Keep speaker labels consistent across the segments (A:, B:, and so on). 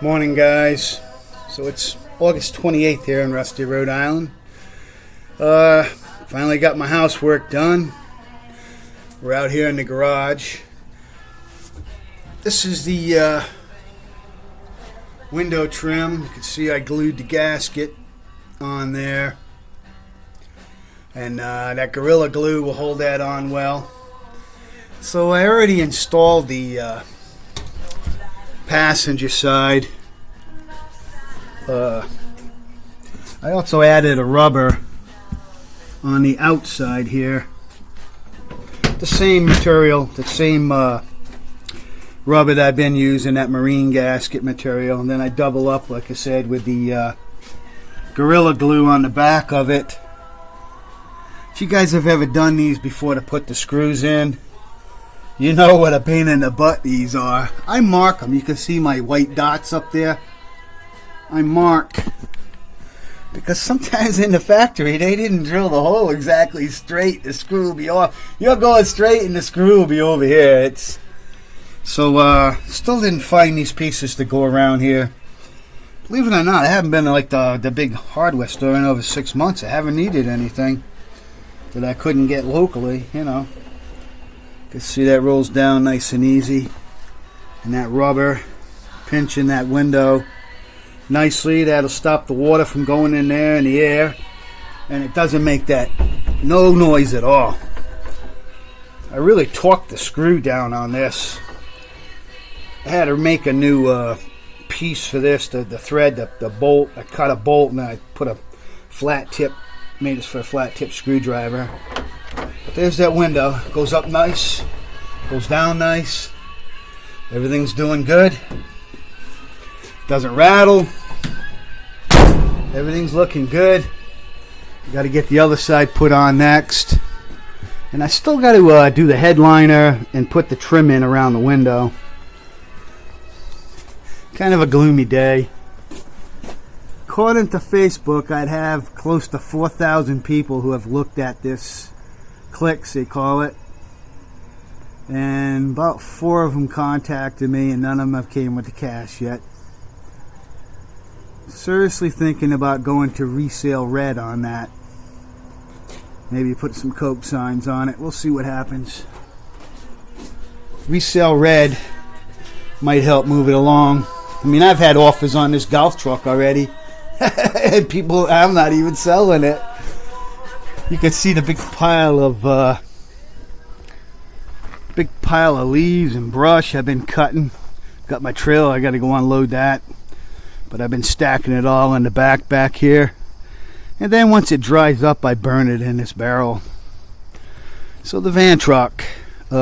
A: Morning, guys. So it's August 28th here in Rusty, Rhode Island. Finally got my housework done. We're out here in the garage. This is the window trim. You can see I glued the gasket on there. And that Gorilla Glue will hold that on well. So I already installed the passenger side. I also added a rubber on the outside here. The same material, the same rubber that I've been using, that marine gasket material. And then I double up, like I said, with the Gorilla Glue on the back of it. If you guys have ever done these before to put the screws in, you know what a pain in the butt these are. I mark them. You can see my white dots up there. I mark because sometimes in the factory they didn't drill the hole exactly straight. The screw will be off. You're going straight and the screw will be over here. It's so still didn't find these pieces to go around here. Believe it or not, I haven't been to like the big hardware store in over 6 months. I haven't needed anything that I couldn't get locally, you know. You can see that rolls down nice and easy. And that rubber pinching that window nicely. That'll stop the water from going in there in the air. And it doesn't make that no noise at all. I really torqued the screw down on this. I had to make a new piece for this, the thread, the bolt. I cut a bolt and I put a flat tip, made this for a flat tip screwdriver. But there's that window. Goes up nice, goes down nice. Everything's doing good. Doesn't rattle. Everything's looking good. Got to get the other side put on next. And I still got to do the headliner and put the trim in around the window. Kind of a gloomy day. According to Facebook, I'd have close to 4,000 people who have looked at this. Clicks, they call it. And about 4 of them contacted me, and none of them have came with the cash yet. Seriously thinking about going to Resale Red on that. Maybe put some Coke signs on it. We'll see what happens. Resale Red might help move it along. I mean, I've had offers on this golf truck already. And people, I'm not even selling it. You can see the big pile of leaves and brush I've been cutting. Got my trailer, I got to go unload that. But I've been stacking it all in the back here. And then once it dries up, I burn it in this barrel. So the van truck, it's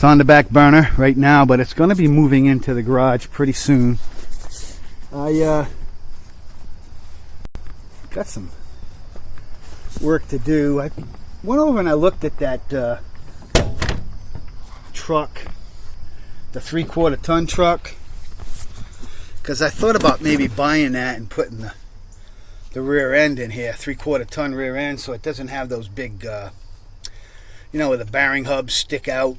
A: on the back burner right now, but it's going to be moving into the garage pretty soon. I got some work to do. I went over and I looked at that truck, the 3/4 ton truck, because I thought about maybe buying that and putting the rear end in here, 3/4 ton rear end, so it doesn't have those big, where the bearing hubs stick out.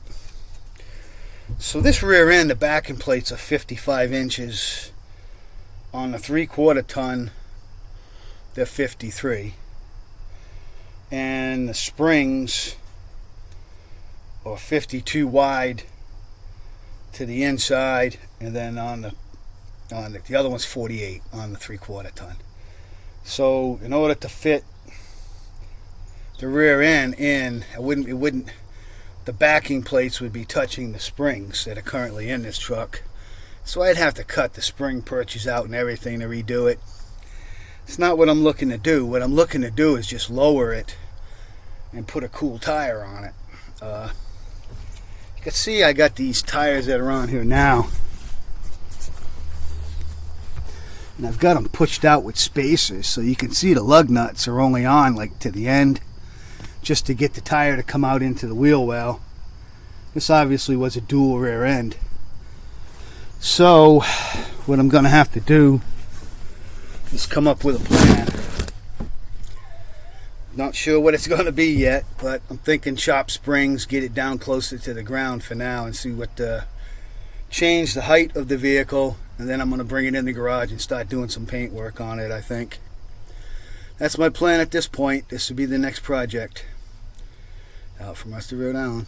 A: So this rear end, the backing plates are 55 inches. On the 3/4 ton, they're 53. And the springs are 52 wide to the inside, and then on the other one's 48 on the 3/4 ton. So in order to fit the rear end in, the backing plates would be touching the springs that are currently in this truck. So I'd have to cut the spring perches out and everything to redo it. It's not what I'm looking to do. What I'm looking to do is just lower it and put a cool tire on it. You can see I got these tires that are on here now. And I've got them pushed out with spacers, so you can see the lug nuts are only on like to the end, just to get the tire to come out into the wheel well. This obviously was a dual rear end. So what I'm going to have to do is come up with a plan. Not sure what it's going to be yet, but I'm thinking chop springs, get it down closer to the ground for now, and see what change the height of the vehicle, and then I'm going to bring it in the garage and start doing some paint work on it, I think. That's my plan at this point. This will be the next project. Out from Rusty Road Island.